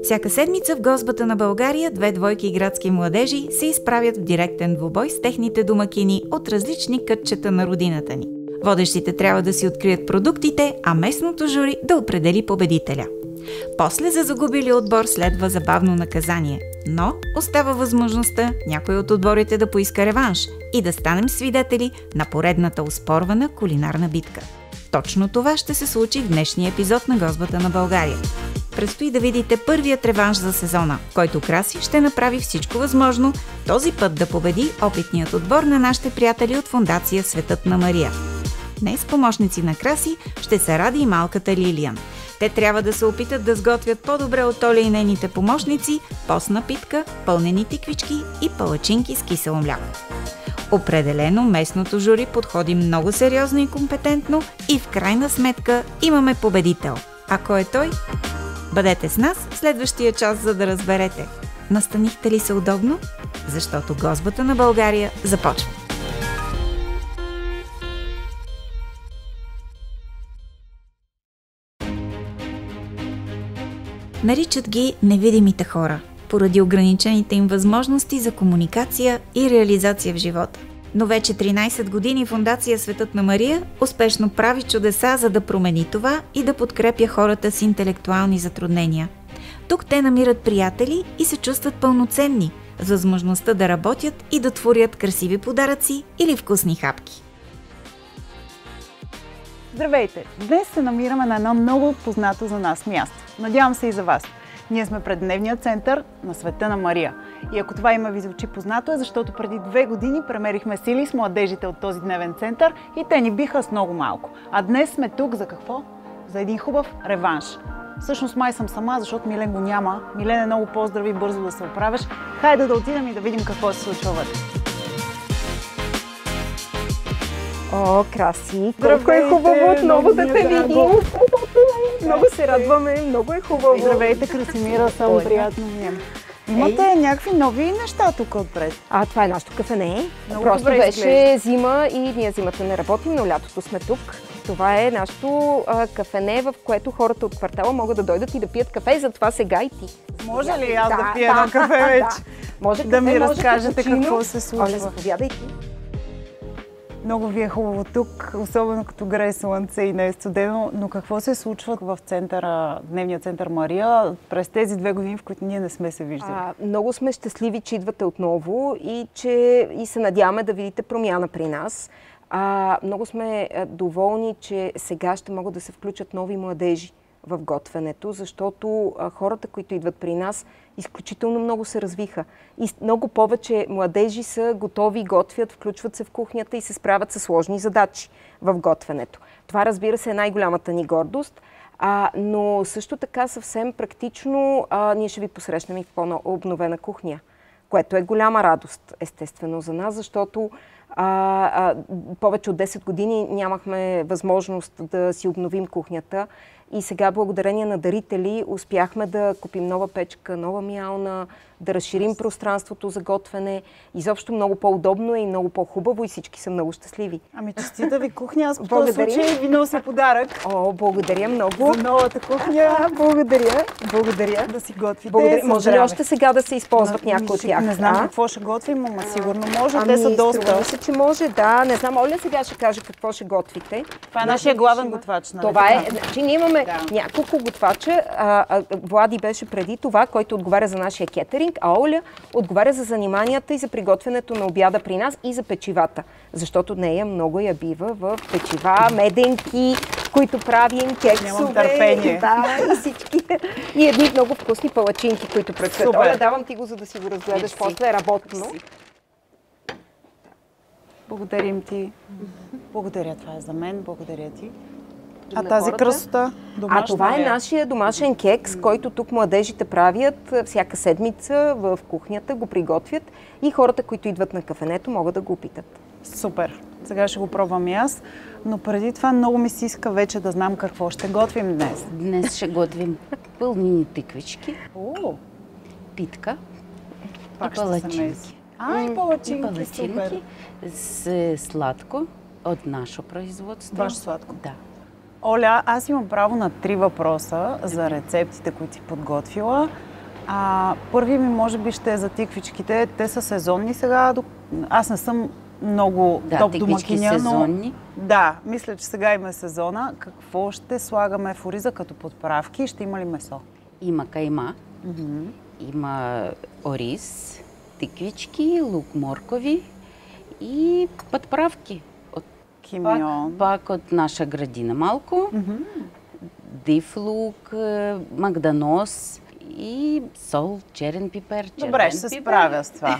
Всяка седмица в госбата на България две двойки градски младежи се изправят в директен двубой с техните домакини от различни кътчета на родината ни. Водещите трябва да си открият продуктите, а местното жури да определи победителя. После за загубили отбор следва забавно наказание, но остава възможността някой от отборите да поиска реванш и да станем свидетели на поредната оспорвана кулинарна битка. Точно това ще се случи в днешния епизод на госбата на България. Предстои да видите първият реванш за сезона, който Краси ще направи всичко възможно този път да победи опитният отбор на нашите приятели от фондация Светът на Мария. Днес помощници на Краси ще са Ради и малката Лилиян. Те трябва да се опитат да сготвят по-добре от Оля и нейните помощници постна питка, пълнени тиквички и палачинки с кисело мляко. Определено местното жури подходи много сериозно и компетентно и в крайна сметка имаме победител. А кой е той? Бъдете с нас в следващия час, за да разберете. Настанихте ли се удобно? Защото госбата на България започва. Наричат ги невидимите хора, поради ограничените им възможности за комуникация и реализация в живота. Но вече 13 години фондация Светът на Мария успешно прави чудеса, за да промени това и да подкрепя хората с интелектуални затруднения. Тук те намират приятели и се чувстват пълноценни, с възможността да работят и да творят красиви подаръци или вкусни хапки. Здравейте! Днес се намираме на едно много познато за нас място. Надявам се и за вас. Ние сме пред дневния център на Света на Мария. И ако това име ви звучи познато, е защото преди 2 години премерихме сили с младежите от този дневен център и те ни биха с много малко. А днес сме тук за какво? За един хубав реванш. Всъщност май съм сама, защото Милен го няма. Милен, много поздрави, бързо да се оправиш. Хайде да отидем и да видим какво се случва вътре. О, Краси! Колко е хубаво отново да те видим! Много се радваме, много е хубаво! Здравейте, Красимира, само приятно ми е. Имате някакви нови неща тук отпред. Това е нашето кафене. Много Просто добре беше изглежда. зима и ние зимата не работим, но лятото сме тук. Това е нашето кафене, в което хората от квартала могат да дойдат и да пият кафе, затова сега и ти. Може ли аз да пия едно кафе вече? Може Да ми може разкажете капучино. какво се случва. Оля, заповядай ти. Много ви е хубаво тук, особено като грее слънце и не е студено, но какво се случва в центъра, дневния център Мария през тези 2 години, в които ние не сме се виждали? Много сме щастливи, че идвате отново и се надяваме да видите промяна при нас. Много сме доволни, че сега ще могат да се включат нови младежи в готвенето, защото хората, които идват при нас, изключително много се развиха. И много повече младежи са готови, готвят, включват се в кухнята и се справят с сложни задачи в готвенето. Това, разбира се, е най-голямата ни гордост, но също така съвсем практично ние ще ви посрещнем и в по-обновена кухня, което е голяма радост, естествено, за нас, защото повече от 10 години нямахме възможност да си обновим кухнята и сега, благодарение на дарители, успяхме да купим нова печка, нова миялна, да разширим пространството за готвене. Изобщо много по-удобно е и много по-хубаво и всички са много щастливи. Ами честита ви кухня, аз по този случай ви нося подарък. О, благодаря много. За новата кухня. Благодаря. Да си готвите. Благодаря. Може ли още сега да се използват някои от тях? Не знам какво ще готвим, ама сигурно може. Те са доста. Мисля, че може, да. Не знам, Оля сега ще каже какво ще готвите. Това е нашия главен готвач. Това е. Значи ние имаме няколко готвача. Влади беше преди това, който отговаря за нашия кетеринг, а Оля отговаря за заниманията и за приготвянето на обяда при нас и за печивата. Защото нея много я бива в печива, меденки, които правим, кексове. Нямам търпение. Да, и всички. И едни много вкусни палачинки, които предстоят. Оля, давам ти го, за да си го разгледаш после работно. Благодарим ти. Благодаря, това е за мен. Благодаря ти. А тази красота домашна? Това е нашия домашен кекс, който тук младежите правят всяка седмица в кухнята, го приготвят и хората, които идват на кафенето, могат да го опитат. Супер! Сега ще го пробвам и аз, но преди това много ми се иска вече да знам какво ще готвим днес. Днес ще готвим пълнени тиквички, питка и палачинки. И палачинки, супер! С сладко от наше производство. Ваше сладко? Да. Оля, аз имам право на 3 въпроса за рецептите, които си подготвила. Първи ми може би ще е за тиквичките. Те са сезонни сега. Аз не съм много топ домакиня, сезонни. Да, мисля, че сега има сезона. Какво ще слагаме в ориза като подправки? Ще има ли месо? Има кайма, има ориз, тиквички, лук, моркови и подправки. Кимион. Пак от наша градина малко. Див лук, магданос и сол, черен пипер, Добре, ще се справя с това.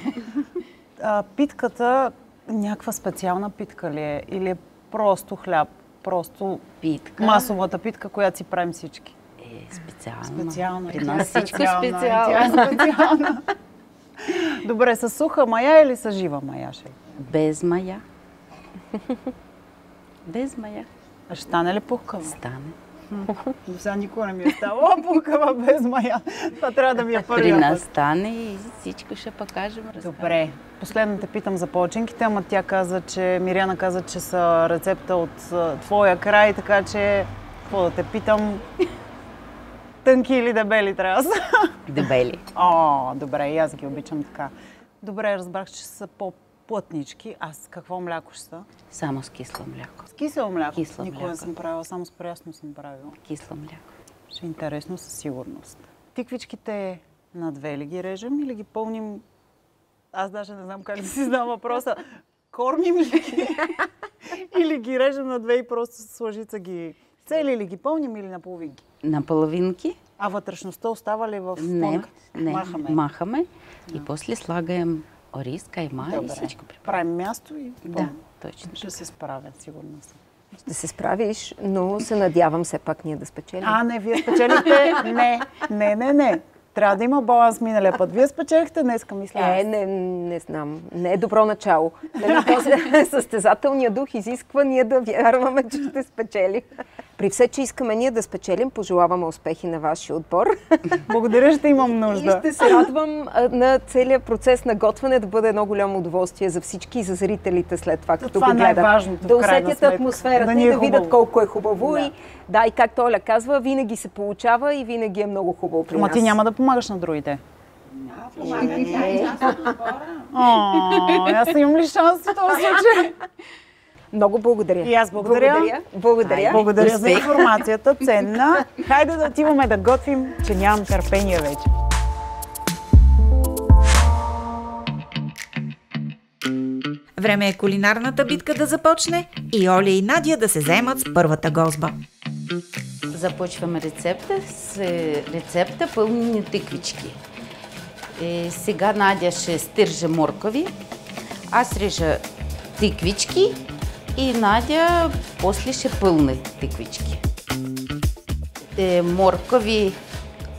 Питката, някаква специална питка ли е? Или е просто хляб? Просто питка. Масовата питка, която си правим всички? Специална. При нас всичко специална. Добре, с суха мая или с жива мая? Без мая. Без мая. Ще стане ли пухкава? Стане. Сега никога не ми е ставала пухкава без мая. Това трябва да ми е първия път. При нас стане и всичко ще покажем. Добре. Последно те питам за палачинките, ама тя каза, че Миряна каза, че са рецепта от твоя край, така че какво да те питам? Тънки или дебели трябва да са? Дебели. Добре, и аз ги обичам така. Добре, разбрах, че са по-плътнички. А с какво мляко ще са? Само с кисло мляко. С кисело мляко? Кисло Никога мляко. не съм правила, само с прясно съм правила. Кисло мляко. Ще е интересно със сигурност. Тиквичките на две ли ги режем или ги пълним? Аз даже не знам как да си задам въпроса. Кормим ли ги? Или ги режем на две и просто с лъжица ги... Цели ли ги пълним или на половинки? На половинки. А вътрешността остава ли в Не, махаме. Да. И после слагаем ориз, кайма и всичко припълним. Правим място и Да, точно. ще се справя, сигурно съм. Ще се справиш, но се надявам все пак ние да спечелим. Не, вие спечелихте. Не. Трябва да има баланс миналия път. Вие спечелихте, днеска мисля. Не знам. Не е добро начало. Състезателният дух изисква ние да вярваме, че ще спечелим. При все, че искаме ние да спечелим, пожелаваме успехи на вашия отбор. Благодаря, ще имам нужда. И ще се радвам на целият процес на готвене да бъде едно голямо удоволствие за всички и за зрителите след това, като го гледат. Да усетят атмосферата и да видят колко е хубаво. И как Толя казва, винаги се получава и винаги е много хубаво при нас. Ама ти няма да помагаш на другите? Аз имам ли шанс в този случай? Много благодаря. И аз благодаря. Благодаря за информацията, ценна. Хайде да отиваме да готвим, че нямам търпение вече. Време е кулинарната битка да започне и Оля и Надя да се заемат с първата гозба. Започваме рецепта с рецепта пълнени тиквички. Сега Надя ще стържа моркови, аз режа тиквички и Надя после ще пълни тиквички. Моркови,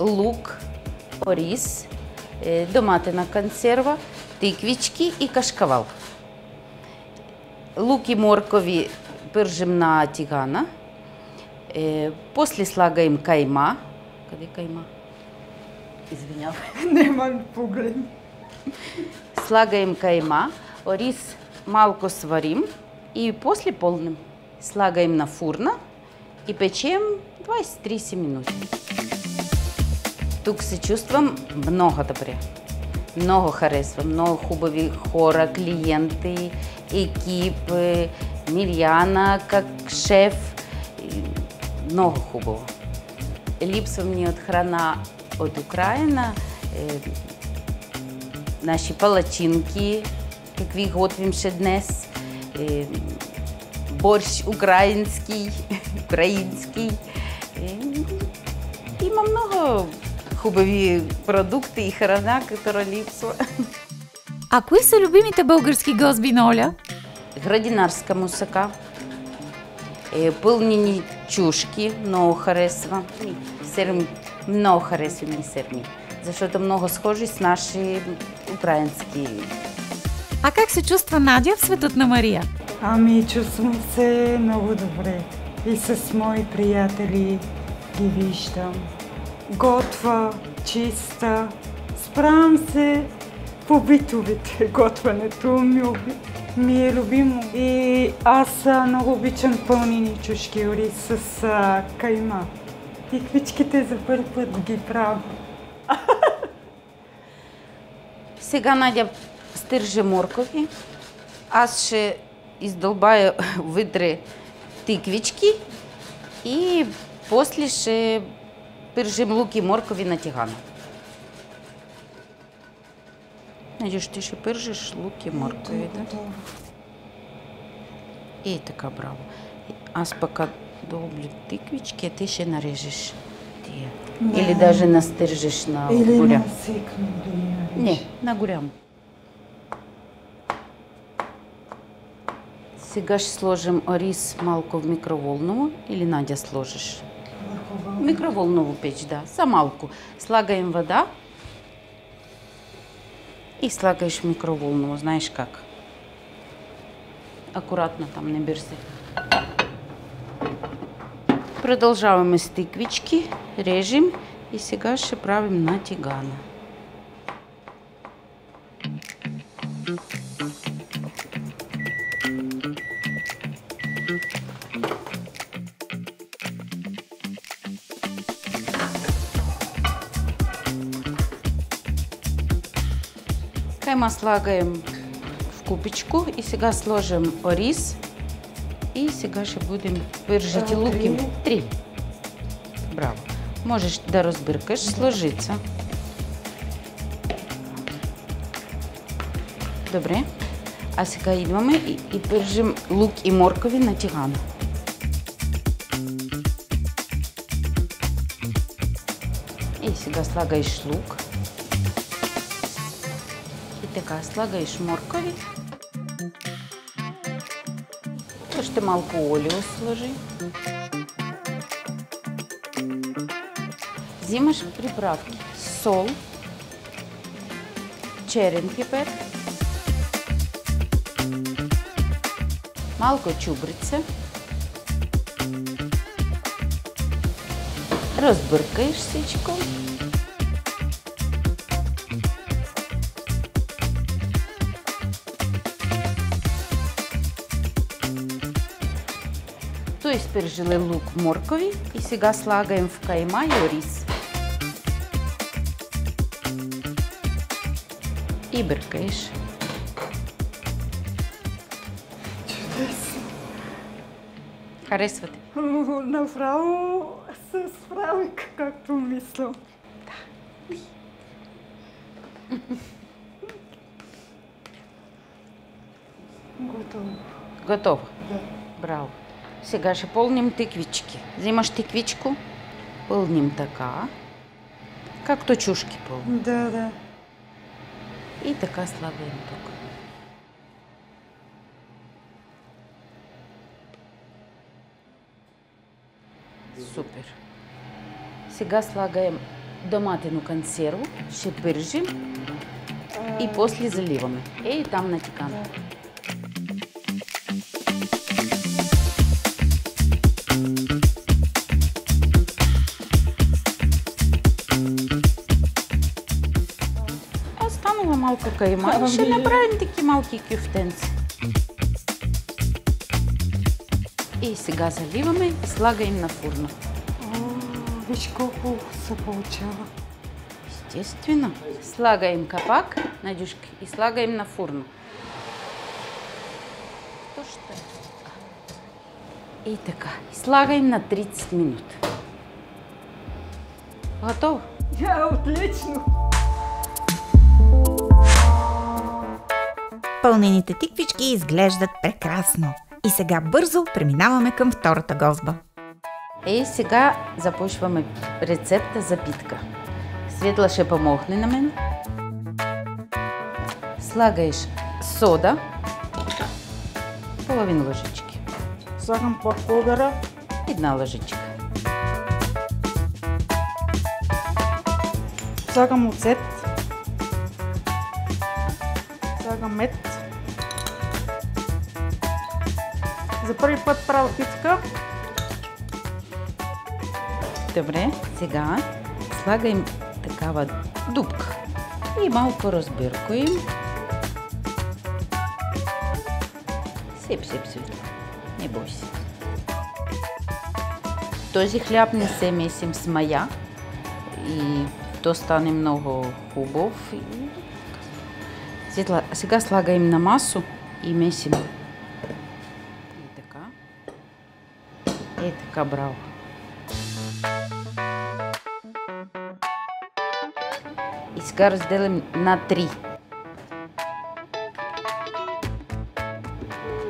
лук, ориз, доматена консерва, тиквички и кашкавал. Лук и моркови пържим на тигана. После слагаем кайма. Къде кайма? Извинявай. Нема поглед. Слагаем кайма, ориз малко сварим и после пълним. Слагаем на фурна и печем 20-30 минути. Тук се чувствам много добре. Много харесвам, много хубави хора, клиенти, екип, Миряна как шеф. Много хубаво. Липсва ми от храна от Украина, наши палачинки, какви готвимше днес, борщ украински. Има много хубави продукти и храна, которая липсва. А кои са любимите български гозби на Оля? Градинарска мусака, пълнени чушки, много харесва. Серми, много харесва ми серми, защото много схожи с наши украински. А как се чувства Надя в светът на Мария? Чувствам се много добре. И с мои приятели ги виждам. Готва, чиста. Справям се по битовите. Готвенето ми е любимо. И аз много обичам пълнени чушки ориз с кайма. Тиквичките за първи път ги правя. Сега Надя стърже моркови. Аз ще издълбая вътре тиквички и после ще пържим лук и моркови на тигана. Надюш, ти ще пържиш лук и моркови, да? И така, браво. Аз пък долблю тиквички, а ти ще нарежеш тия. Да. Или даже настържиш на горя. Или насекна да я. Не, на голямо. Сега ще сложим рис малко в микроволново или Надя сложиш? Микроволново печ, да, са малко. Слагаем вода и слагаеш в микроволново, знаеш как. Акуратно там, не бързи. Продължаваме с тиквички, режем и сега ще правим на тигана. Кайма слагаем в купичку и сега сложим рис и сега ще будем пържити луки. 3. Браво. Можеш да разбъркаш с лъжица. Добре. А сега идваме и пържим лук и моркови на тигана. И сега слагаеш лук. И така слагаеш моркови. Още малко олио сложи. Взимаш приправки. Сол, черен пипер, малко чубрица. Разбъркаеш всичко. Той изпържили лук, моркови и сега слагаем в кайма и рис. И бъркаеш. Чудесно. Харесвате? Направо се справи както мисля. Готово. Готово? Да. Браво. Сега ще пълним тиквички. Взимаш тиквичко, пълним така, както чушки пълним. Да, да. И така слагаем тук. Супер. Сега слагаем доматено консерво, ще пържим и после заливаме. И там на тикана. Останала малко кайма и ще направим таки малки кюфтенци. И сега заливаме и слагаем на фурна. Виж колко се получава. Естествено. Слагаем капак, Надюшка, и слагаем на фурна. И така. И слагаем на 30 минути. Готово? Отлично! Пълнените тиквички изглеждат прекрасно. И сега бързо преминаваме към втората гозба. И сега започваме рецепта за питка. Светла ще помогне на мен. Слагаеш сода, половин лъжички. Слагам пудъра. 1 лъжичка. Слагам оцет. Слагам мед. За първи път правя питка. Добре, сега слагаем такава дупка и малко разбиркуем. Сеп, не бой се. Този хляб не се месим с мая и то стане много хубав. Сега слагаем на масо и месим. И така. Така, браво. И сега разделим на 3.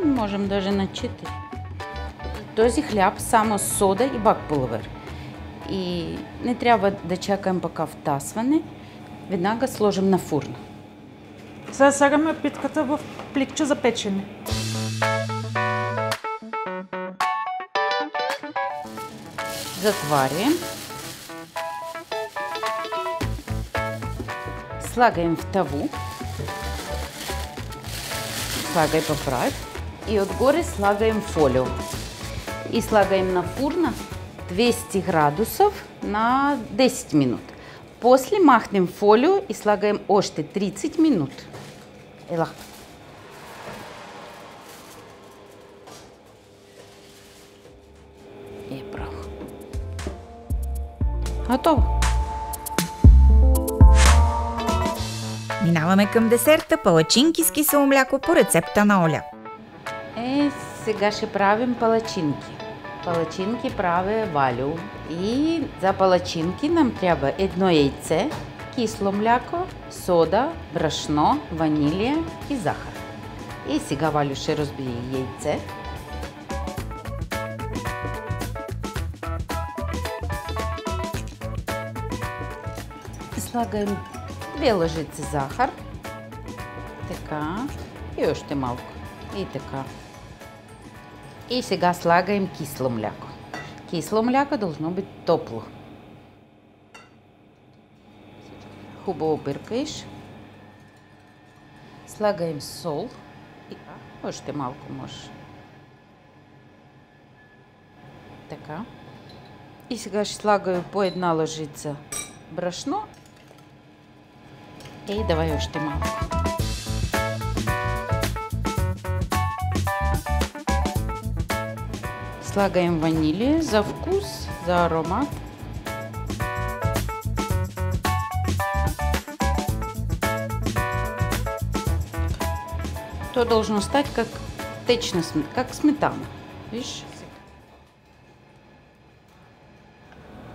Можем даже на 4. Този хляб само сода и бак пулвер. И не трябва да чакаем пока втасване. Веднага сложим на фурна. Сега слагаме питката в пликче за печене. Затваряем. Слагаем в таву. Слагай поправ. И отгоре слагаем фолио. И слагаем на фурна 200 градусов на 10 минут. После махнем фолио и слагаем още 30 минут. Ела. Браво. Готово. Минаваме към десерта палачинки с кисело мляко по рецепта на Оля. Сега ще правим палачинки. Палачинки правя Валю. И за палачинки нам трябва едно яйце, кисло мляко, сода, брашно, ванилия и захар. И сега Валю ще разбие яйце. Слагаем 2 лъжици захар. Така. И още малко. И така. И сега слагаем кисло мляко. Кисло мляко должно быть топло. Хубаво бъркаеш. Слагаем сол. И още малко може. Така. И сега ще слагам по една лъжица брашно. И давай още малко. Слагаем ванилия за вкус, за аромат. То должно стать как течна сметана, как сметана. Видишь?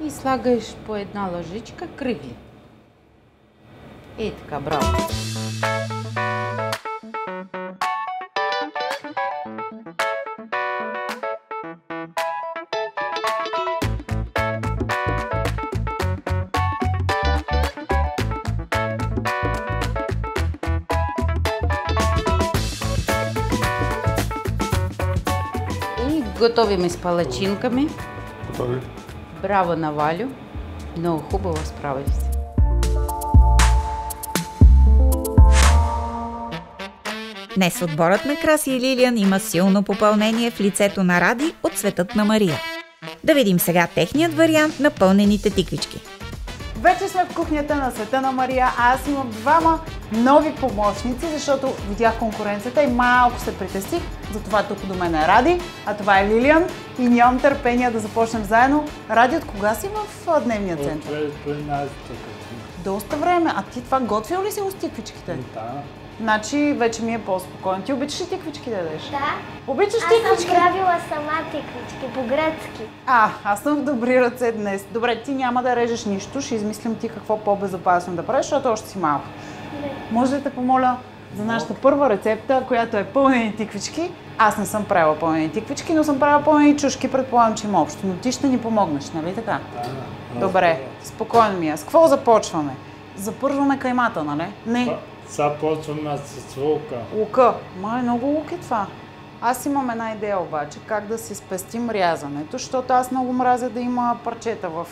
И слагаешь по една лъжичка кръгли. И така, браво. Готовим с палачинками. Готови. Браво на Валю. Много хубаво справи се. Днес отборът на Краси и Лилиан има силно попълнение в лицето на Ради от Светът на Мария. Да видим сега техният вариант на пълнените тиквички. Вече сме в кухнята на Света на Мария, а аз имам двама нови помощници, защото видях конкуренцията и малко се притесних. Затова тук до мен е Ради, а това е Лилиан и нямам търпение да започнем заедно. Ради, от кога си в дневния център? От 13-та. Доста време. А ти това готвил ли си с тиквичките? Да. Значи вече ми е по-спокойно. Ти обичаш ли тиквички да ядеш? Да. Обичаш Аз тиквички? съм правила сама тиквички по гръцки. Аз съм в добри ръце днес. Добре, ти няма да режеш нищо, ще измислям ти какво по-безопасно да правиш, защото още си малко. Да. Може да те помоля за нашата първа рецепта, която е пълнени тиквички. Аз не съм правила пълнени тиквички, но съм правила пълнени чушки, предполагам, че има общо. Но ти ще ни помогнеш, нали така? Да. Добре, спокойно ми е. С какво започваме? Запърваме каймата, нали? Не. Сега почваме с лука. Лука. Май, много лук е това. Аз имам една идея обаче, как да си спестим рязането, защото аз много мразя да има парчета в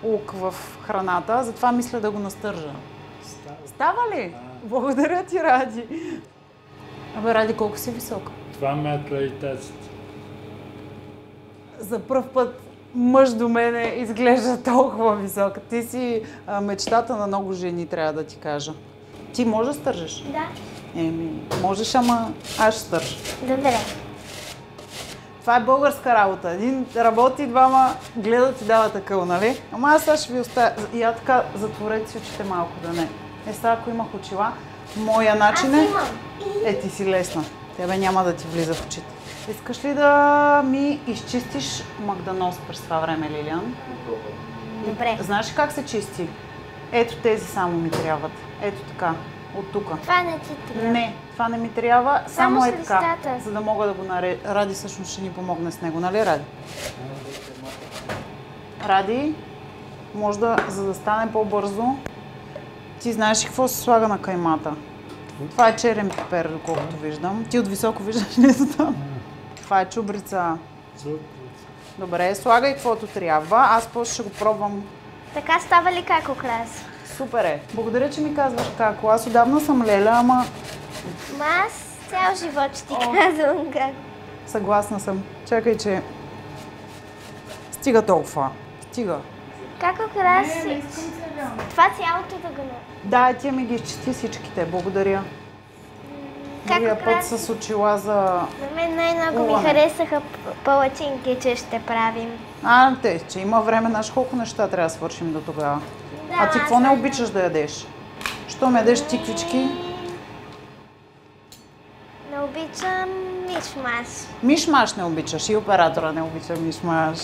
лук в храната, затова мисля да го настържа. Става ли? Благодаря ти, Ради. Абе, Ради, колко си висока? 2 метра и 10. За пръв път мъж до мене изглежда толкова висока. Ти си мечтата на много жени, трябва да ти кажа. Ти можеш да стържеш? Да. Можеш, ама аз ще стържа. Добре. Това е българска работа. Един работи, двама гледат и дават акъл, нали? Ама аз сега ще ви оставя. И така, затворете си очите малко, да не. Сега, ако имах очила, Моя начин е... Аз имам. Ти си лесна. Тебе няма да ти влиза в очите. Искаш ли да ми изчистиш магданоз през това време, Лилиан? Добре. Знаеш ли как се чисти? Ето тези само ми трябват. Ето така. От тук. Това не ти трябва. Не, това не ми трябва. Само с е така. листата. За да мога да го нарежа. Ради всъщност ще ни помогне с него, нали Ради? Ради, може да, за да стане по-бързо, ти знаеш ли какво се слага на каймата? Това е черен пипер, доколкото виждам. Ти от високо виждаш ли за там? Това е чубрица. Добре, слагай каквото трябва. Аз после ще го пробвам. Така става ли како крас? Супер е. Благодаря, че ми казваш како. Аз отдавна съм леля, ама Ма аз цял живот ще ти казвам как. съгласна съм. Чакай, че... Стига толкова. Стига. Како краси? Това цялото да го на... Да, тя ми ги изчисти всичките. Благодаря. Другия Како път краси? с очила за... На мен най-много ми Луване. харесаха палачинки, че ще правим. Че има време, знаеш колко неща трябва да свършим до тогава. Да, А ти какво не аз- обичаш да ядеш? Що ме ядеш тиквички? Не обичам мишмаш. Мишмаш не обичаш и оператора не обича мишмаш.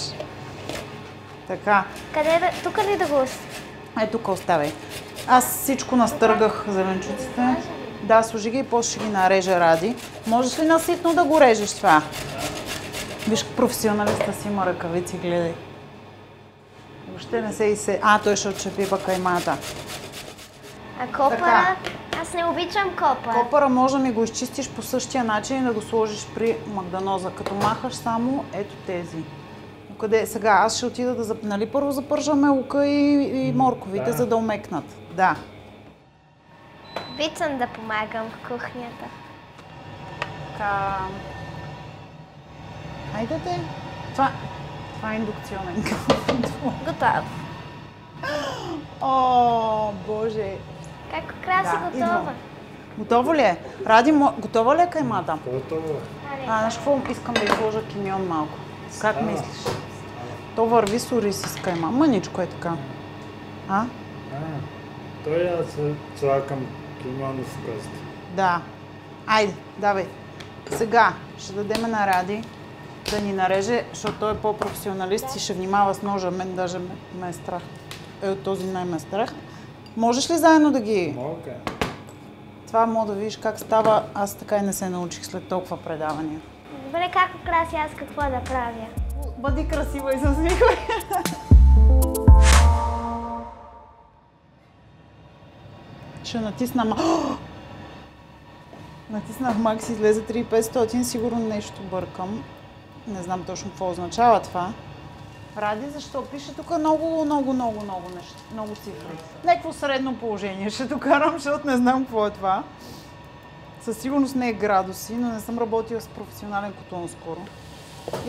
Така, Къде да... Тук ли да го... тук оставяй. Аз всичко настъргах зеленчуците. Да, сложи ги и после ще ги нарежа Ради. Можеш ли наситно да го режеш това? Виж, професионалиста си има ръкавици, гледай. Въобще не се и се... той ще отчепи пък каймата. А копъра? Така. Аз не обичам копър. Копъра може да ми го изчистиш по същия начин и да го сложиш при магданоза. Като махаш само ето тези. Къде? Сега аз ще отида да... Нали първо запържаме лука и морковите, за да омекнат. Да. Обичам да помагам в кухнята. Така... Хайде те. Това е индукционен кафе. Готов. О, Боже. Како краси Да, готова? идвам. Готово ли е? Ради, готова ли е каймата? Готово. Знаеш какво? Искам да изложа кимион малко. Как мислиш? То върви с ориз с кайма. Мъничко е така. Той аз слагам кимоно с кост. Да. Айде, давай. Сега ще дадем на Ради да ни нареже, защото той е по-професионалист и ще внимава с ножа. Мен даже ме е страх. От този най-ме е страх. Можеш ли заедно да ги... Мога. Това мога да видиш как става. Аз така и не се научих след толкова предавания. Добре, како краси аз какво да правя? Бъди красива и се усмихвай. Ще натисна Натиснах Макс, излезе 3500, сигурно нещо бъркам. Не знам точно какво означава това. Ради, защо? Пише тук много неща, много цифри. Някакво средно положение ще докарам, защото не знам какво е това. Със сигурност не е градуси, но не съм работила с професионален котон скоро.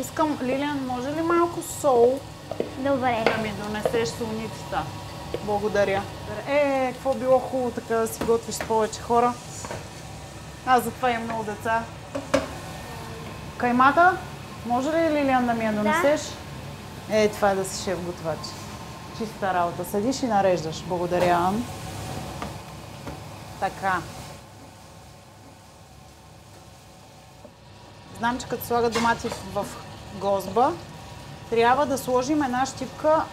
Искам, Лилиан, може ли малко сол Добре. да ми донесеш солницата? Благодаря. Какво било хубаво така да си готвиш с повече хора. Аз затова имам много деца. Каймата, може ли, Лилиан, да ми я донесеш? Това е да си шеф готвач. Чиста работа. Седиш и нареждаш. Благодаря. Така. Знам, че като слага домати в гозба, трябва да сложим една щипка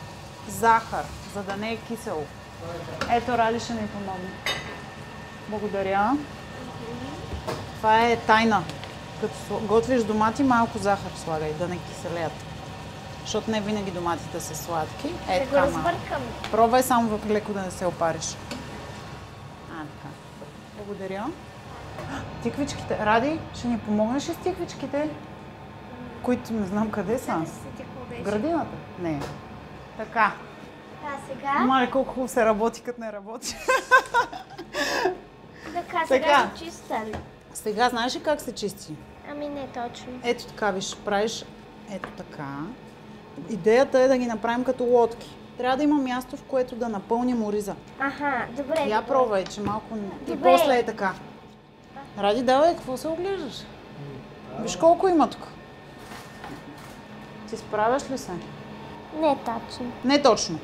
захар, за да не е кисело. Ето, Ради ще ни помогне. Благодаря. Това е тайна. Като готвиш домати, малко захар слагай, да не киселеят. Защото не винаги доматите са сладки. Да го Така, разбъркам. пробвай само леко да не се опариш. Така. Благодаря. Тиквичките. Ради, ще ни помогнеш ли с тиквичките? Които не знам къде са. В градината? Не. Така. А сега? Мале, колко хубаво се работи, като не работи. Така, Така. сега ще чиста ли? Сега знаеш ли как се чисти? Ами не точно. Ето така, виж, правиш ето така. Идеята е да ги направим като лодки. Трябва да има място, в което да напълним ориза. Аха, добре. Я добре. пробвай, че малко... И Добре. после е така. Ради, давай, какво се оглеждаш? Виж колко има тук. Ти справяш ли се? Не точно. Не точно.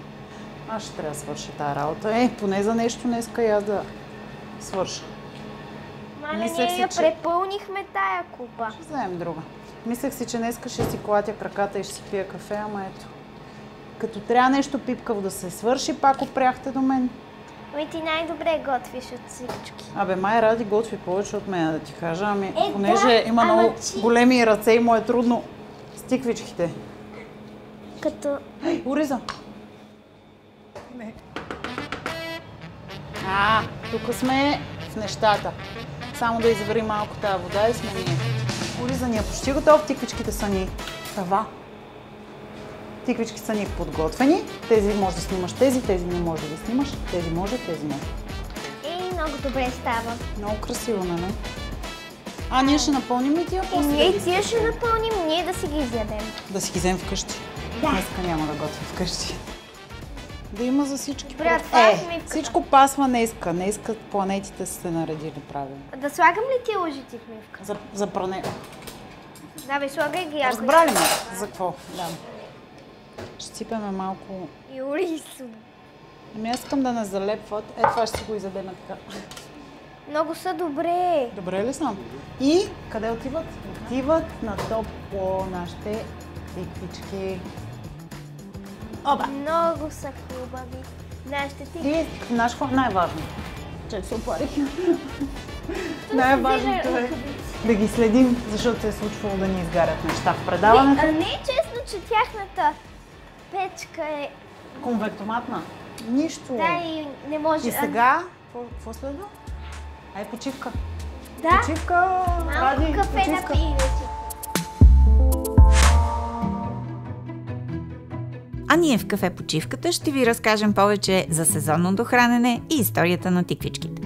Аз ще трябва да свърша тази работа. Поне за нещо днеска и аз да свърша. Мале, Мислех ние си, я че- препълнихме тая купа. Ще вземем друга. Мислех си, че днеска ще си клатя краката и ще си пия кафе, ама ето. Като трябва нещо пипкаво да се свърши, пак опряхте до мен. Ами ти най-добре готвиш от всички. Абе, май Ради готви повече от мен, да ти кажа. Ами, Е, понеже да, има ама много ти- големи ръце и му е трудно с тиквичките. Като... Ей, Ориза! Не. Тук сме в нещата. Само да извари малко тази вода и сме ние. Ориза ни е почти готов, тиквичките са ни това. Тиквички са ни подготвени. Тези може да снимаш, тези не може да снимаш, тези може, тези не. И много добре става. Много красиво, нали? Ние ще напълним ли тия И после? ние тия ще напълним, ние да си ги изядем. Да си ги вземем вкъщи. Да. Днеска няма да готвя вкъщи. Да има за всички. Добре, това е смивката. Всичко пасва днеска. Днеска планетите са се наредили правилно. Да слагам ли тия лъжици в мивка? За пране. Да, бе, слагай ги. ако Разбрали искаш. ме? За какво? Да. Ще сипеме малко. И оризо. Аз искам да не залепват. Това ще си го изядем така. Много са добре. Добре ли съм? И къде отиват? Отиват на топло нашите тиквички. Оба! Много са хубави. Нашите ти... И знаеш какво? Най-важно. Че се опарих. Най-важното е да ги следим, защото се е случвало да ни изгарят неща в предаването. Не е честно, че тяхната печка е... Конвектоматна. Нищо. Да, и не може... И сега, какво следва? Почивка. Да, Почивка, Ради, малко кафе почивка. напи. А ние в кафе почивката ще ви разкажем повече за сезонното хранене и историята на тиквичките.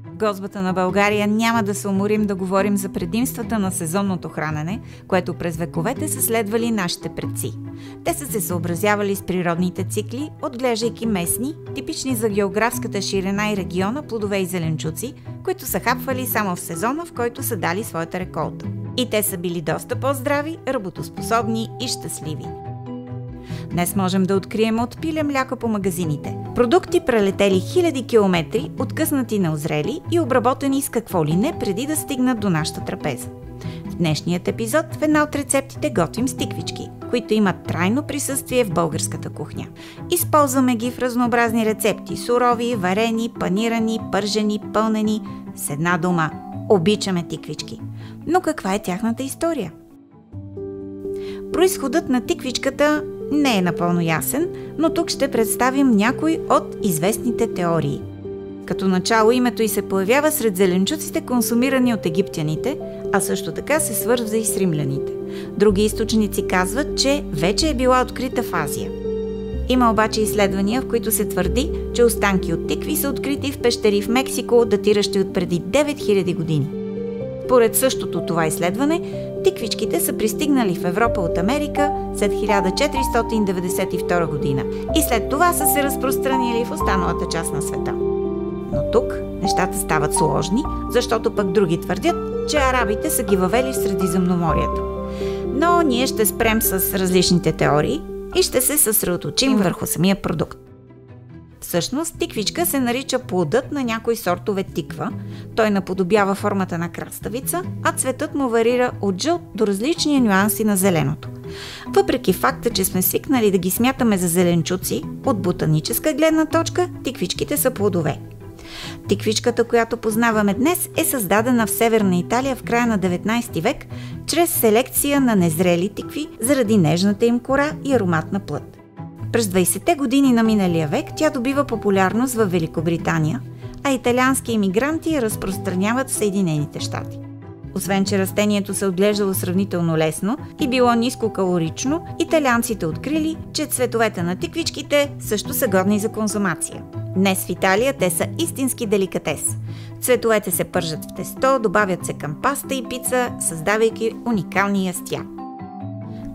В Гозбата на България няма да се уморим да говорим за предимствата на сезонното хранене, което през вековете са следвали нашите предци. Те са се съобразявали с природните цикли, отглеждайки местни, типични за географската ширина и региона плодове и зеленчуци, които са хапвали само в сезона, в който са дали своята реколта. И те са били доста по-здрави, работоспособни и щастливи. Днес можем да открием от пиле мляко по магазините. Продукти прелетели хиляди километри, откъснати на озрели и обработени с какво ли не преди да стигнат до нашата трапеза. В днешният епизод в една от рецептите готвим с тиквички, които имат трайно присъствие в българската кухня. Използваме ги в разнообразни рецепти – сурови, варени, панирани, пържени, пълнени. С една дума – обичаме тиквички. Но каква е тяхната история? Произходът на тиквичката не е напълно ясен, но тук ще представим някои от известните теории. Като начало името й се появява сред зеленчуците, консумирани от египтяните, а също така се свързва и с римляните. Други източници казват, че вече е била открита в Азия. Има обаче изследвания, в които се твърди, че останки от тикви са открити в пещери в Мексико, датиращи от преди 9000 години. Според същото това изследване, тиквичките са пристигнали в Европа от Америка след 1492 година и след това са се разпространили в останалата част на света. Но тук нещата стават сложни, защото пък други твърдят, че арабите са ги въвели в Средиземноморието. Но ние ще спрем с различните теории и ще се съсредоточим върху самия продукт. Всъщност, тиквичка се нарича плодът на някои сортове тиква. Той наподобява формата на краставица, а цветът му варира от жълт до различни нюанси на зеленото. Въпреки факта, че сме свикнали да ги смятаме за зеленчуци, от ботаническа гледна точка тиквичките са плодове. Тиквичката, която познаваме днес, е създадена в Северна Италия в края на 19 век чрез селекция на незрели тикви заради нежната им кора и ароматна плът. През 20-те години на миналия век тя добива популярност в Великобритания, а италиански имигранти я разпространяват в Съединените щати. Освен, че растението се отглеждало сравнително лесно и било нискокалорично, италианците открили, че цветовете на тиквичките също са годни за консумация. Днес в Италия те са истински деликатес. Цветовете се пържат в тесто, добавят се към паста и пица, създавайки уникални ястия.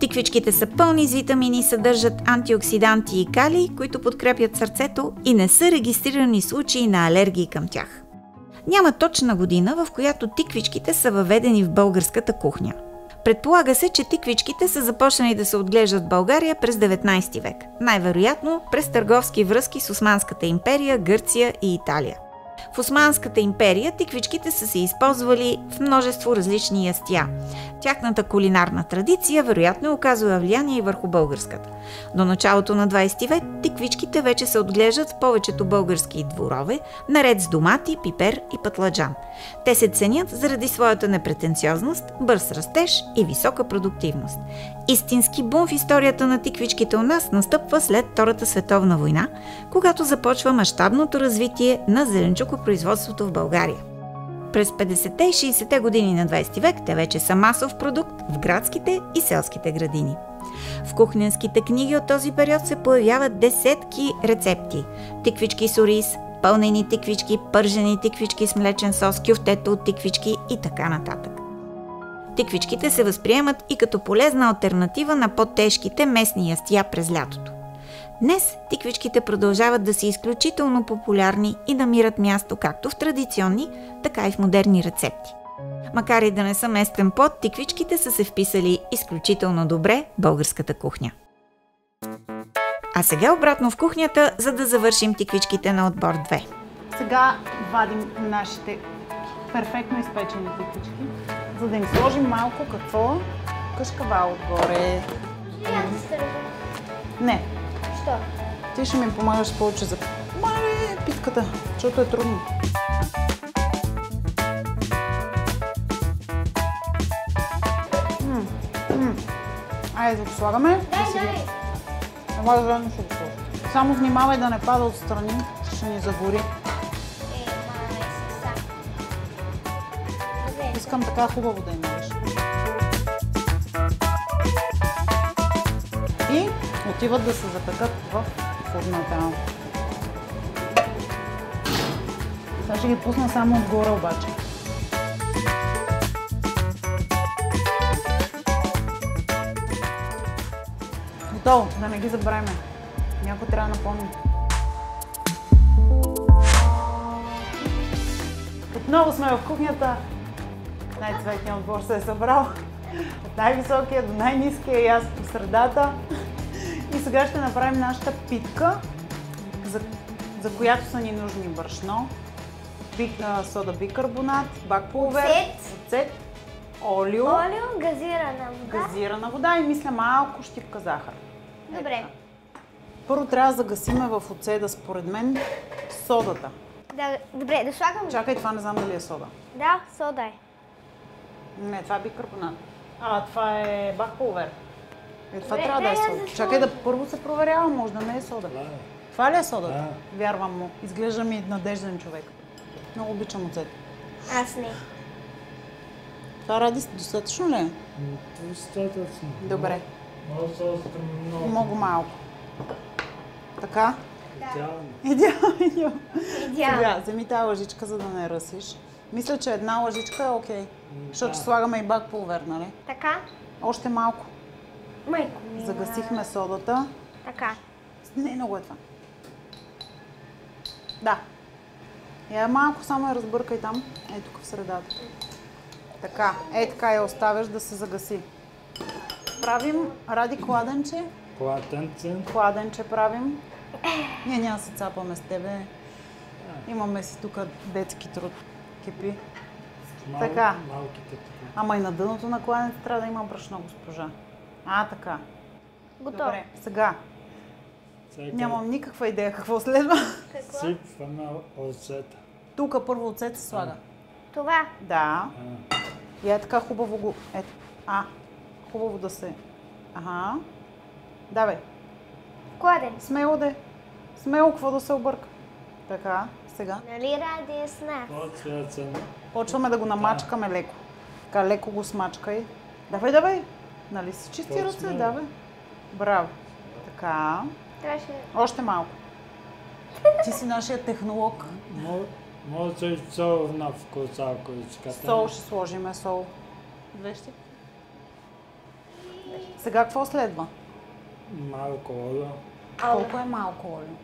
Тиквичките са пълни с витамини, съдържат антиоксиданти и калий, които подкрепят сърцето и не са регистрирани случаи на алергии към тях. Няма точна година, в която тиквичките са въведени в българската кухня. Предполага се, че тиквичките са започнали да се отглеждат в България през 19 век, най-вероятно през търговски връзки с Османската империя, Гърция и Италия. В Османската империя тиквичките са се използвали в множество различни ястия. Тяхната кулинарна традиция вероятно оказва влияние и върху българската. До началото на 20 век тиквичките вече се отглеждат в повечето български дворове, наред с домати, пипер и пътладжан. Те се ценят заради своята непретенциозност, бърз растеж и висока продуктивност. Истински бум в историята на тиквичките у нас настъпва след Втората световна война, когато започва мащабното развитие на зеленчукопроизводството в България. През 50-те и 60-те години на 20 век те вече са масов продукт в градските и селските градини. В кухненските книги от този период се появяват десетки рецепти. Тиквички с ориз, пълнени тиквички, пържени тиквички с млечен сос, кюфтето от тиквички и така нататък. Тиквичките се възприемат и като полезна алтернатива на по-тежките местни ястия през лятото. Днес тиквичките продължават да са изключително популярни и намират място както в традиционни, така и в модерни рецепти. Макар и да не са местен плод, тиквичките са се вписали изключително добре в българската кухня. А сега обратно в кухнята, за да завършим тиквичките на отбор 2. Сега вадим нашите перфектно изпечени тиквички, за да им сложим малко какво? Кашкавал отгоре. Не. Що? Ти ще ми помагаш повече за питката, защото е трудно. Айде да го слагаме. Дай. Ама заедно ще го сложим. Само внимавай да не пада отстрани, ще ни загори. Искам така хубаво да имаш. И отиват да се запекат в фурната. Сега ще ги пусна само отгоре обаче. Готово, да не ги забравяме. Някой трябва да напомни. Отново сме в кухнята. Най-цветният отбор се е събрал. От най-високия до най-ниския и аз по средата. И сега ще направим нашата питка, за която са ни нужни брашно, сода бикарбонат, бакпулвер, оцет, олио, газирана вода и мисля малко щипка захар. Добре. Първо трябва да загасиме в оцета, според мен, содата. Добре, да слагам. Чакай, това не знам дали е сода. Да, сода е. Не, това е бикарбонат. Това е бакпулвер. Това Добре, трябва да е сода. защо? Чакай да първо се проверява, може да не е сода. Да. Това ли е содата? Да. Вярвам му. Изглежда ми надежден човек. Много обичам оцет. Аз не. Това ради достатъчно ли е? Достатъчно. Добре. Може да още много. Много малко. Така? Идеално. Идеално. Идеално. Сега, вземи тази лъжичка, за да не ръсиш. Мисля, че една лъжичка е окей. Защото слагаме и бакпулвер, нали? Така? Още малко. Майко ми. Загасихме содата. Така. Не, много е това. Да. Я малко само я разбъркай там. Ей тук в средата. Така. Ей така я оставяш да се загаси. Правим ради кладенче. Кладенче правим. Ние няма се цапаме с тебе. Имаме си тук детски труд. Кипи. Така. Ама и на дъното на кладенце трябва да има брашно, госпожа. Така. Готово. Добре, сега. Нямам никаква идея какво следва. Сипваме оцета. Тук първо оцет се слага. Това. Да. И е така хубаво го... хубаво да се... Давай. Кладен. Смело де. Смело, какво да се обърка. Така, сега. Нали ради е с нас? Почваме да го намачкаме леко. Така, леко го смачкай. Давай. Нали си чисти ръце? Давай. Браво. Така. Трябваше... Още малко. Ти си нашия технолог. Може и сол на вкус, ако искате. Сол ще сложиме, сол. Вещи. Сега какво следва? Малко олио. Колко е малко олио?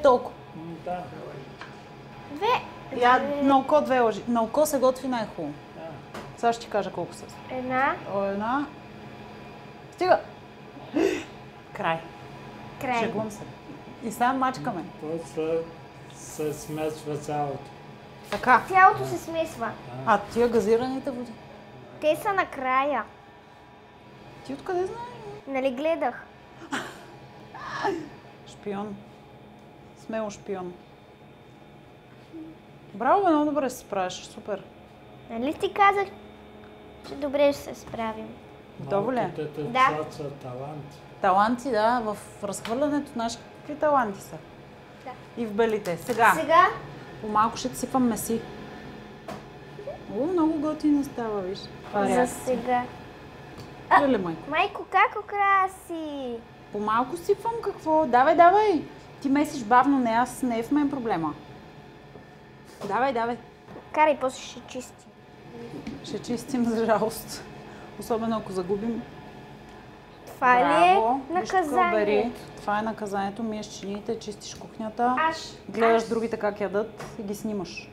Толкова. Да. На око 2 лъжи. На око се готви най-хубаво. Сега ще ти кажа колко са. Една. Стига! Край. Шегувам се. И сега мачкаме. После се смесва цялото. Така. Цялото се смесва. А тия газираните води? Те са накрая. Ти откъде знаеш? Нали гледах? Шпион. Смело шпион. Браво, бе, много добре се справяш. Супер. Нали ти казах, че добре ще се справим? Готово ли? Малките Да. деца са таланти. Таланти, да. В разхвърлянето знаеш какви таланти са. Да. И в белите. Сега, Сега по-малко ще ти сипам меси. О, много готино става, виж. Това е за реакция. сега. Леле, майко. Майко, как украси? По-малко сипвам какво? Давай, давай. Ти месиш бавно, не е в мен проблема. Давай, давай. Карай, после ще чисти. Ще чистим, за жалост. Особено ако загубим. Това ли е Браво. Виж тук, наказание? бери. Това е наказанието. Миеш чиниите, чистиш кухнята. Гледаш аз- другите как ядат и ги снимаш.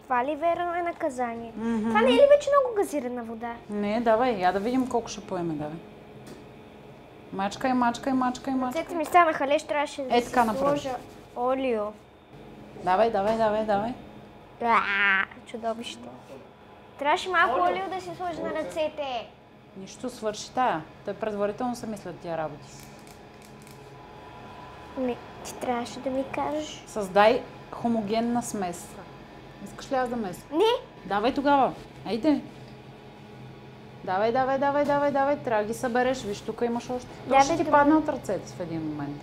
Това ли верно е наказание? Това не е ли вече много газирана вода? Не, давай, я да видим колко ще поеме, давай. Мачкай, мачкай, мачкай, мачкай. Ръцете ми станаха леш, трябваше да Е, си така направи. сложа олио. Давай, давай, давай, давай. Чудовище. Трябваше малко олио да си сложи на ръцете. Нищо, свърши тая. Те предварително се мислят тия работи. Не, ти трябваше да ми кажеш. Създай хомогенна смес. Искаш ли аз да меся? Не, Давай тогава. Айде. Давай, давай, давай, давай, давай. Трябва да ги събереш. Виж, тук имаш още. То Да, ще бе, ти добре. падне от ръцете в един момент.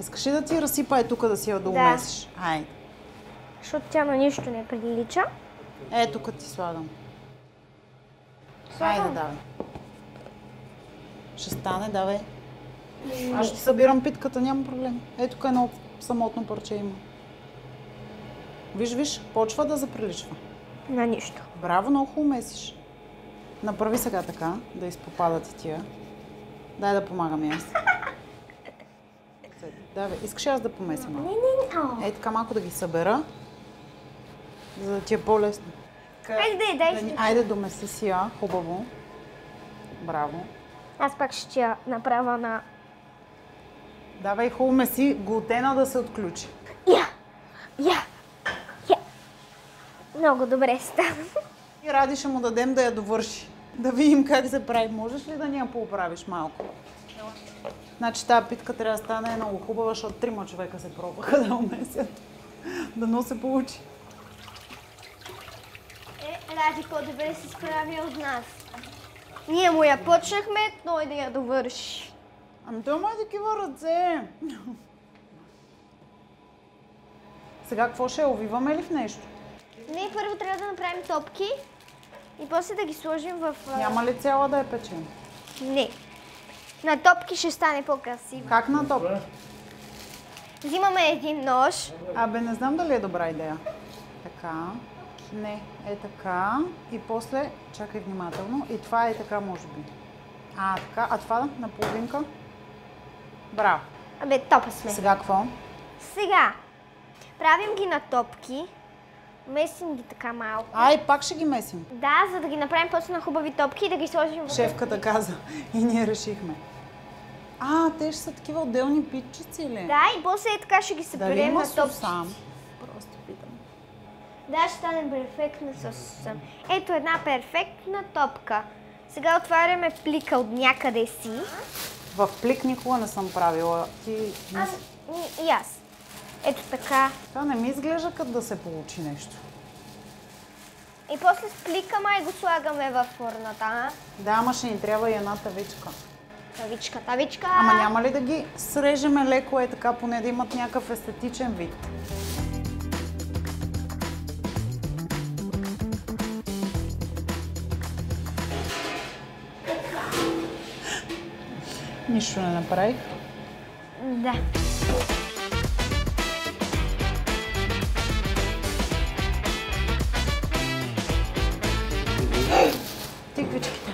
Искаш ли да ти разсипа тук да си я Да. доумесиш? Айде. защото тя на нищо не прилича. Е, тук ти слагам. Айде, давай. Ще стане, давай. Аз ще събирам питката, няма проблем. Ето тук едно самотно парче има. Виж, виж, почва да заприличва. На нищо. Браво, много хубаво месиш. Направи сега така, да изпопадат и тия. Дай да помагам и аз. Давай, искаш ли аз да помеся малко? Не. Ей така малко да ги събера, за да ти е по-лесно. Айде, дай. Айде, домеси си я, хубаво. Браво. Аз пак ще я направя на... Давай, хубаво меси, глутена да се отключи. Я. Много добре стана. И Ради ще му дадем да я довърши. Да видим как се прави. Можеш ли да ни я поуправиш малко? Значи тази питка трябва да стане много хубава, защото 3 човека се пробваха да умесят. Дано се получи. Ради по-добре се справи от нас. Ние му я почнахме, той да я довърши. Ами той има такива ръце. Сега какво ще увиваме ли в нещо? Не, първо трябва да направим топки и после да ги сложим в... Няма ли цяла да я печем? Не. На топки ще стане по-красиво. Как на топ? Взимаме един нож. Абе, не знам дали е добра идея. Така. Не, е така. И после, чакай внимателно, и това е така, може би. Така. А това на половинка? Браво. Абе, топа сме. Сега какво? Сега. Правим ги на топки. Месим ги така малко. Пак ще ги месим. Да, за да ги направим после на хубави топки и да ги сложим в... Шефката каза и ние решихме. Те ще са такива отделни питчици ли? Да, и после е така ще ги Дали съберем има на топки. сам? Просто питам. Да, ще стане перфектна с... Ето една перфектна топка. Сега отваряме плика от някъде си. В плик никога не съм правила. И аз. Ето така. Това не ми изглежда като да се получи нещо. И после с плика май го слагаме във фурната. Да, ама ще ни трябва и една тавичка. Тавичка. Ама няма ли да ги срежеме леко така, поне да имат някакъв естетичен вид? Нищо не направих. Да. Тиквичките.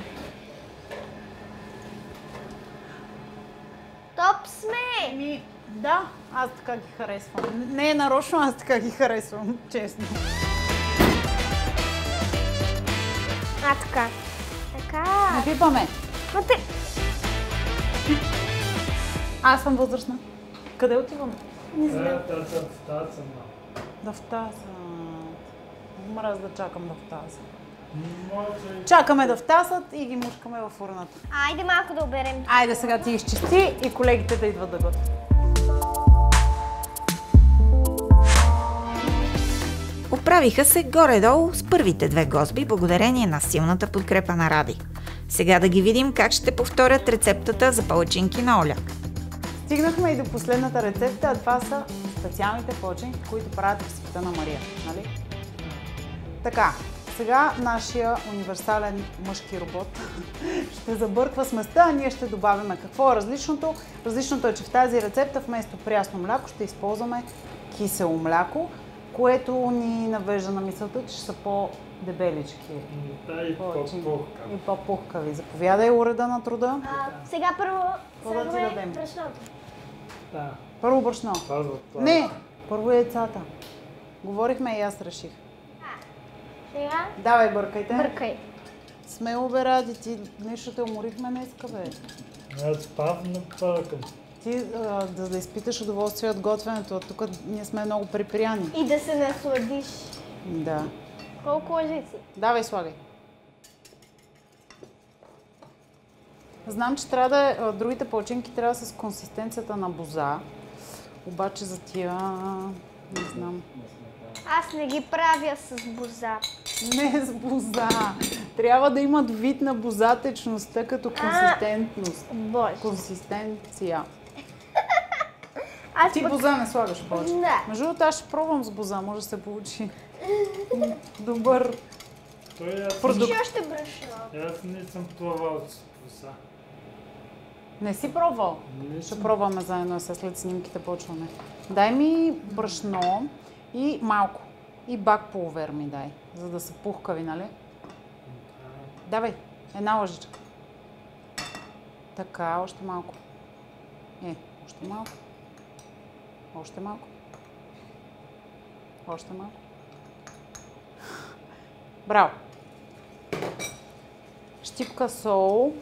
Топ сме! Да, аз така ги харесвам. Не е нарочно, аз така ги харесвам, честно. Така. Така. Не пипаме. Но те... Аз съм възрастна. Къде отиваме? Не знам. Да втасат. Мраз да чакам да втасат. Чакаме да втасат и ги мушкаме в урната. Айде малко да оберем. Айде сега ти изчисти и колегите да идват да готвят. Оправиха се горе-долу с първите две гозби, благодарение на силната подкрепа на Ради. Сега да ги видим как ще повторят рецептата за палачинки на Оля. Стигнахме и до последната рецепта, а това са специалните палачинки, които правят в света на Мария. Нали? Така, сега нашия универсален мъжки робот ще забърква сместа, а ние ще добавяме. Какво е различното? Различното е, че в тази рецепта вместо прясно мляко ще използваме кисело мляко, което ни навежда на мисълта, че ще са по-дебелички. И по-пухкави. Заповядай, уреда на труда. Сега първо Какво да ти дадем? брашното. Да. Първо брашно. Не, първо яйцата. Говорихме и аз реших. Сега Давай, бъркайте. бъркай. Смело бе, Ради, ти нещо те уморихме днеска, бе. Аз бавно пъркам. Ти да изпиташ удоволствие от готвенето, тук ние сме много припряни. И да се насладиш. Да. Колко лъжици? Давай, слагай. Знам, че трябва да е, другите палачинки трябва с консистенцията на боза, обаче за тия не знам. Аз не ги правя с боза. Не с боза. Трябва да имат вид на бозатечността като консистентност. Боже. Консистенция. Аз Ти боза не слагаш повече. Да. Между другото, аз ще пробвам с боза, може да се получи добър продукт. Ще още брашно. Аз не съм плавал с коса. Не си пробвал? Ще пробваме заедно, след снимките почваме. Дай ми брашно и малко. И бак пулвер ми дай, за да са пухкави, нали? Давай, една лъжичка. Така, още малко. Още малко. Още малко. Още малко. Браво! Щипка сол.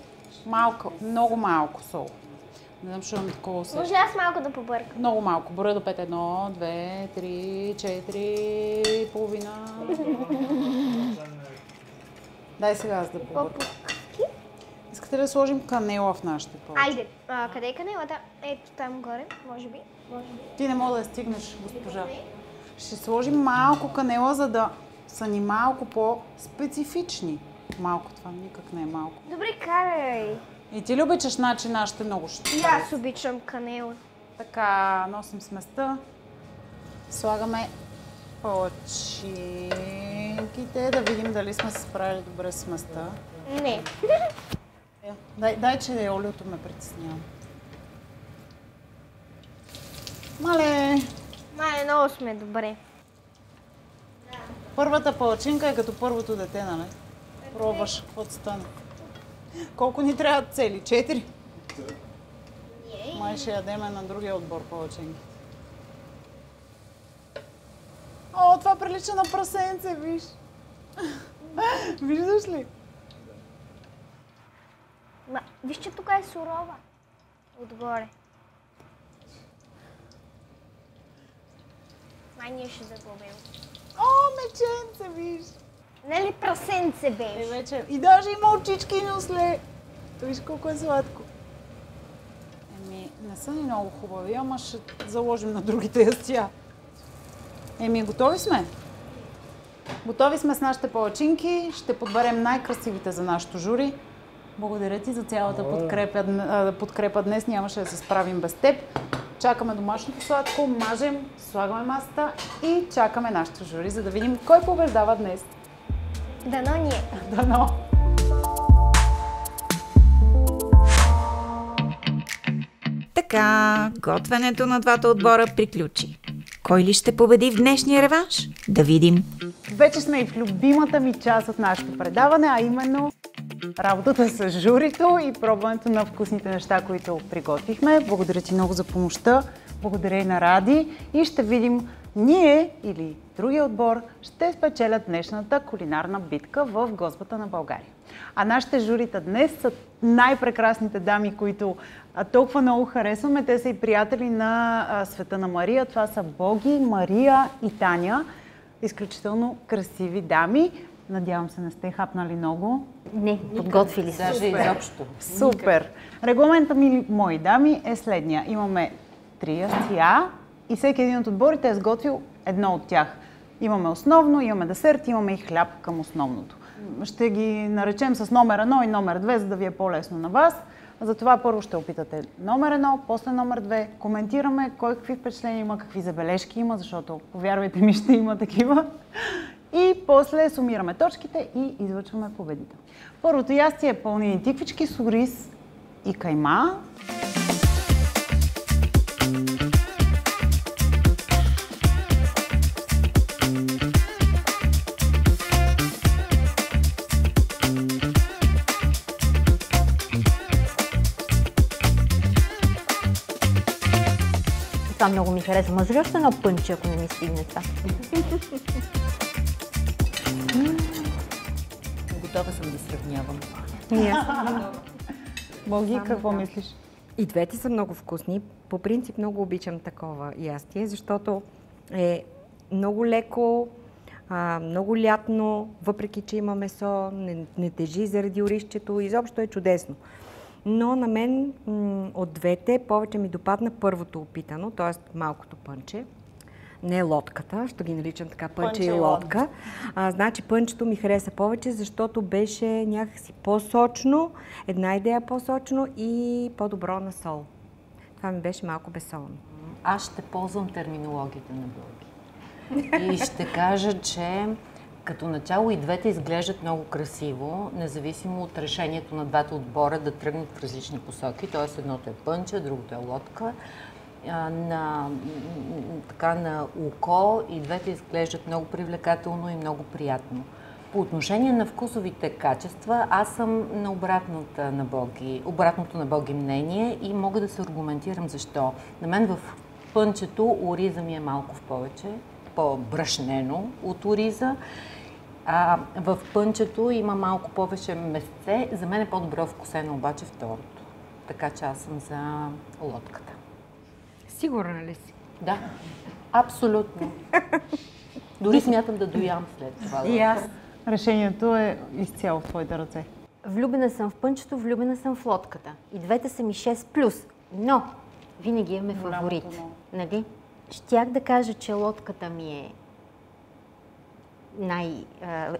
Малко, много малко сол. Не знам, що имам такова усещане. Може аз малко да побъркам? Много малко. Броя до 5. 1, 2, 3, 4, половина. Дай сега аз да побъркам. Искате ли да сложим канела в нашите палачи? Айде. Къде е канелата? Ето там горе, може би. Ти не мога да я стигнеш, госпожа. Ще сложим малко канела, за да са ни малко по-специфични. Малко, това никак не е малко. Добре, карай. И ти ли обичаш нашите много ще? И аз обичам канела. Така, носим сместа. Слагаме палачинките, да видим дали сме се справили добре с сместа. Не. Дай, че олиото ме притеснява. Мале! Много сме добре. Първата палачинка е като първото дете, нали? Пробваш, каквото стане. Колко ни трябват цели? 4? Май ще ядеме на другия отбор палачинки. О, това прилича на прасенце, виж. Виждаш ли? Виж, че тук е сурова. Отгоре. Май ние ще загубим. О, меченце, виж. Нали прасенце беше? Вече. И даже има очички и носле. Виж колко е сладко. Не са ни много хубави, ама ще заложим на другите ястия. Готови сме? Готови сме с нашите палачинки. Ще подберем най-красивите за нашето жури. Благодаря ти за цялата подкрепа днес. Нямаше да се справим без теб. Чакаме домашното сладко, мажем, слагаме масата и чакаме нашето жури, за да видим кой побеждава днес. Дано ние. Дано! Така, готвенето на двата отбора приключи. Кой ли ще победи в днешния реванш? Да видим. Вече сме и в любимата ми част от нашето предаване, а именно работата с журито и пробването на вкусните неща, които приготвихме. Благодаря ти много за помощта. Благодаря и на Ради. И ще видим ние или другия отбор ще спечелят днешната кулинарна битка в Гозбата на България. А нашите журита днес са най-прекрасните дами, които толкова много харесваме. Те са и приятели на Света на Мария. Това са Боги, Мария и Таня. Изключително красиви дами. Надявам се, не сте хапнали много. Не, подготвили се. Даже изобщо. Супер! Регламента, мили мои дами, е следния. Имаме 3 ястия и всеки един от отборите е сготвил едно от тях. Имаме основно, имаме десерт, имаме и хляб към основното. Ще ги наречем с номер 1 и номер 2, за да ви е по-лесно на вас. Затова първо ще опитате номер 1, после номер 2. Коментираме кой какви впечатления има, какви забележки има, защото, повярвайте ми, ще има такива. И после сумираме точките и излъчваме победител. Първото ястие е пълнени тиквички с ориз и кайма. Това много ми хареса. Може ли още едно пънче, ако не ми стигне това? Готова съм да сравнявам. Боги, какво мислиш? И двете са много вкусни. По принцип много обичам такова ястие, защото е много леко, много лятно, въпреки че има месо, не тежи заради оризчето, изобщо е чудесно. Но на мен от двете повече ми допадна първото опитано, т.е. малкото пънче. Не лодката, ще ги наричам така, пънче и лодка. Значи пънчето ми хареса повече, защото беше някакси по-сочно, една идея по-сочно и по-добро на сол. Това ми беше малко безсолно. Аз ще ползвам терминологията на Боги. И ще кажа, че като начало и двете изглеждат много красиво, независимо от решението на двата отбора да тръгнат в различни посоки. Т.е. едното е пънче, другото е лодка. На око и двете изглеждат много привлекателно и много приятно. По отношение на вкусовите качества, аз съм на обратното на Боги мнение и мога да се аргументирам защо. На мен в пънчето ориза ми е малко в повече, по-брашнено от ориза. В пънчето има малко повече месце. За мен е по-добре вкусено обаче второто. Така че аз съм за лодката. Сигурна ли си? Да, абсолютно. Дори смятам да доям след това. И аз. Решението е изцяло в твоите ръце. Влюбена съм в пънчето, влюбена съм в лодката. И двете са ми 6+, но винаги имаме фаворит. Нали? Щях да кажа, че лодката ми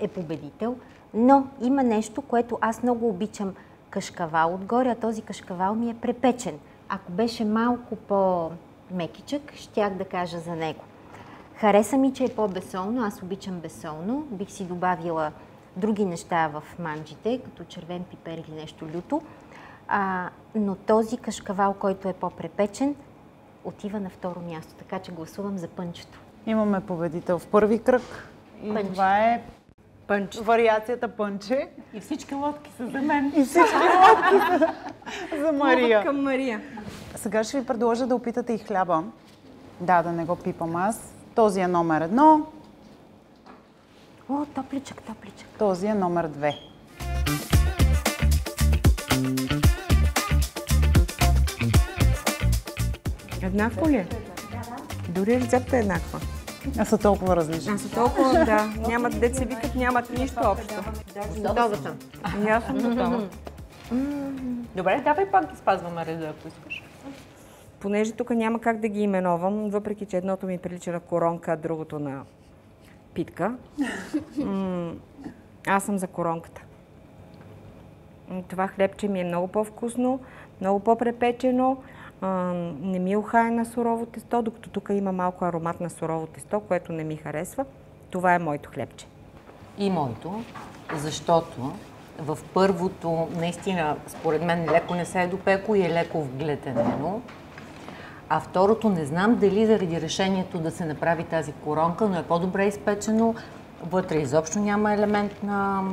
е победител, но има нещо, което аз много обичам кашкавал отгоре, а този кашкавал ми е препечен. Ако беше малко по-мекичък, щях да кажа за него. Хареса ми, че е по-безсолно, аз обичам безсолно. Бих си добавила други неща в манджите, като червен пипер или нещо люто. Но този кашкавал, който е по-препечен, отива на второ място, така че гласувам за пънчето. Имаме победител в първи кръг. И Пънче. това е Пънче. вариацията пънче. И всички лодки са за мен. И всички лодки са за Мария. Към Мария. Сега ще ви предложа да опитате и хляба. Да не го пипам аз. Този е номер 1, О, топличък. този е номер 2. Еднакво ли? Дори рецепта е еднаква. А са толкова различни. Са толкова, да. Нямат, деца викат, нямат нищо общо. Готова съм. И аз съм готова. Добре, давай пак да спазваме реда, ако искаш. Понеже тук няма как да ги именовам, въпреки че едното ми прилича на коронка, а другото на питка. Аз съм за коронката. Това хлебче ми е много по-вкусно, много по-препечено. Не ми ухае на сурово тесто, докато тук има малко аромат на сурово тесто, което не ми харесва. Това е моето хлебче. И моето, защото в първото наистина, според мен, леко не се е допекло и е леко вглетенено. А второто не знам дали заради решението да се направи тази коронка, но е по-добре изпечено. Вътре изобщо няма елемент на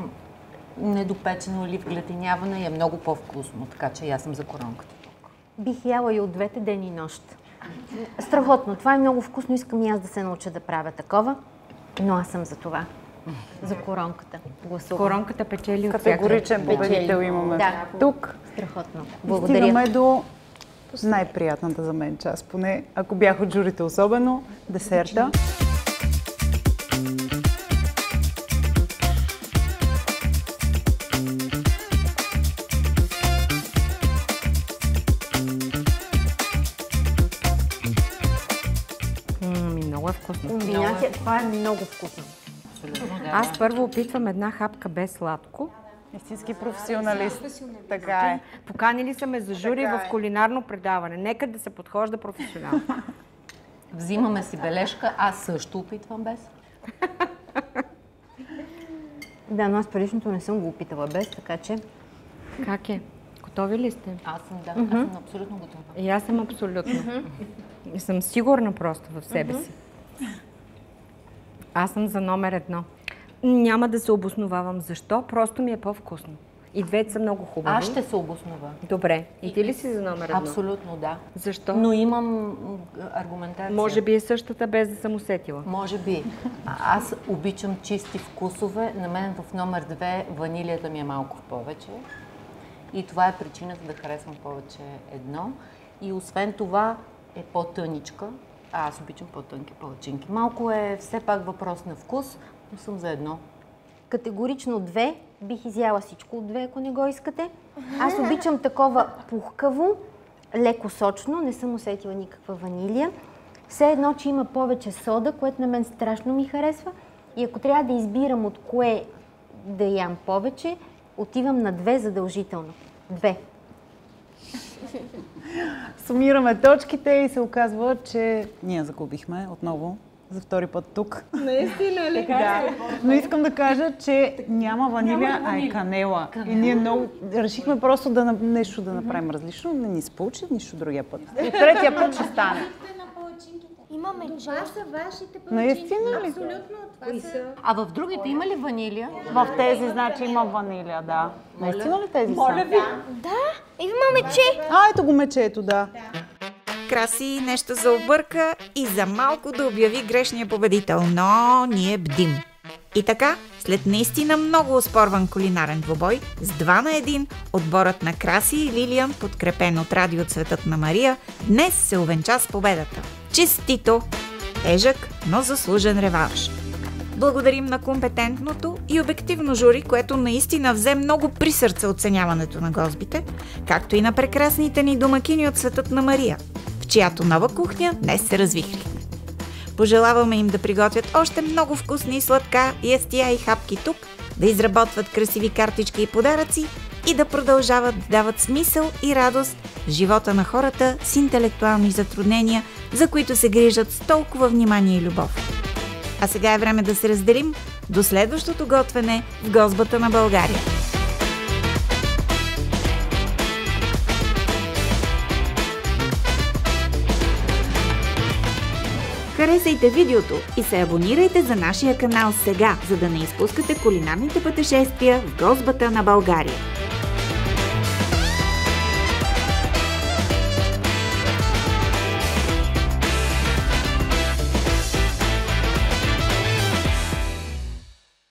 недопечено или вглетеняване и е много по-вкусно. Така че аз съм за коронката. Бих яла и от двете ден и нощ. Страхотно. Това е много вкусно. Искам и аз да се науча да правя такова, но аз съм за това. За коронката. Гласувам. Коронката печели от всяка. Категоричен победител имаме тук. Страхотно. Благодаря. Стигаме до най-приятната за мен част, поне ако бях от журите особено, десерта. Много е вкусно. Комбинация, това е много вкусно. Аз първо опитвам една хапка без сладко. Истински професионалист. Така е. Поканили са ме за жури в кулинарно предаване. Нека да се подхожда професионално. Взимаме си бележка, аз също опитвам без. Да, но аз предишното не съм го опитала без, така че... Как е? Готови ли сте? Аз съм, да. Аз съм абсолютно готова. И аз съм абсолютно. И съм сигурна просто в себе си. Аз съм за номер 1. Няма да се обосновавам защо, просто ми е по-вкусно. И двете са много хубави. Аз ще се обоснова. Добре. И ти ли си за номер 1? Абсолютно, да. Защо? Но имам аргументация. Може би е същата, без да съм усетила. Може би. Аз обичам чисти вкусове. На мен в номер 2 ванилията ми е малко повече. И това е причината да харесвам повече едно. И освен това е по-тъничка. Аз обичам по-тънки палачинки. Малко е все пак въпрос на вкус, но съм за едно. Категорично 2. Бих изяла всичко от 2, ако не го искате. Аз обичам такова пухкаво, леко сочно, не съм усетила никаква ванилия. Все едно, че има повече сода, което на мен страшно ми харесва. И ако трябва да избирам от кое да ям повече, отивам на 2 задължително. 2. Сумираме точките и се оказва, че ние загубихме отново за втори път тук. Наистина ли? Да. Но искам да кажа, че няма ванилия, а е канела. И ние много решихме просто нещо да направим различно. Не ни се получи, нищо другия път. И третия път ще стане. Имаме това са вашите палачинки. Наистина ли? Абсолютно. Това са... А в другите има ли ванилия? В тези, значи, има ванилия, да. Наистина ли тези са? Да, има мече. Ето го мечето, да. Краси нещо за обърка и за малко да обяви грешния победител, но ние бдим. И така, след наистина много оспорван кулинарен двубой, с 2-1 отборът на Краси и Лилиан, подкрепен от Радио Цветът на Мария, днес се увенча с победата. Честито! Тежък, но заслужен реванш. Благодарим на компетентното и обективно жури, което наистина взе много при сърце оценяването на гозбите, както и на прекрасните ни домакини от Светът на Мария, в чиято нова кухня днес се развихрихме. Пожелаваме им да приготвят още много вкусни сладка, ястия и хапки тук, да изработват красиви картички и подаръци и да продължават да дават смисъл и радост в живота на хората с интелектуални затруднения, за които се грижат с толкова внимание и любов. А сега е време да се разделим до следващото готвене в гозбата на България. Харесайте видеото и се абонирайте за нашия канал сега, за да не изпускате кулинарните пътешествия в гозбата на България.